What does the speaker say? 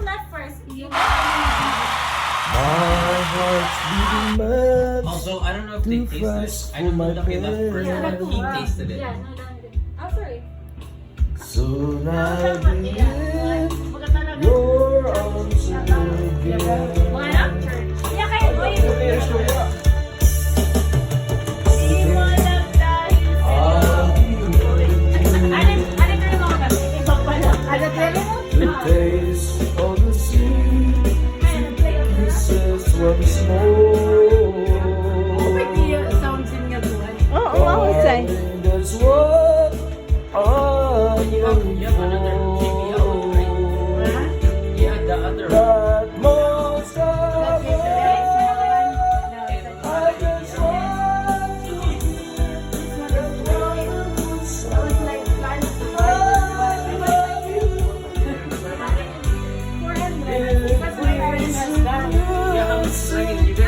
left first? You My heart's beating mad. Also, I don't know if they tasted it. I don't know if they left first, but he tasted it. Yeah, no, I'm sorry. Soon I'll be in your arms again. Mga anak, church. Yeah, kaya mo yun. Iwalag tayo. I'll be waiting Ano ko yung mga kasi? Ibang pala. Ano tayo mo? to taste of the sea. Kisses once more. Oo, mahusay. Darling, that's what I You have another GBL, right? You had the other one. that most of all. I just want to hear that wonderful song. I love you. Yeah, how much is it? You guys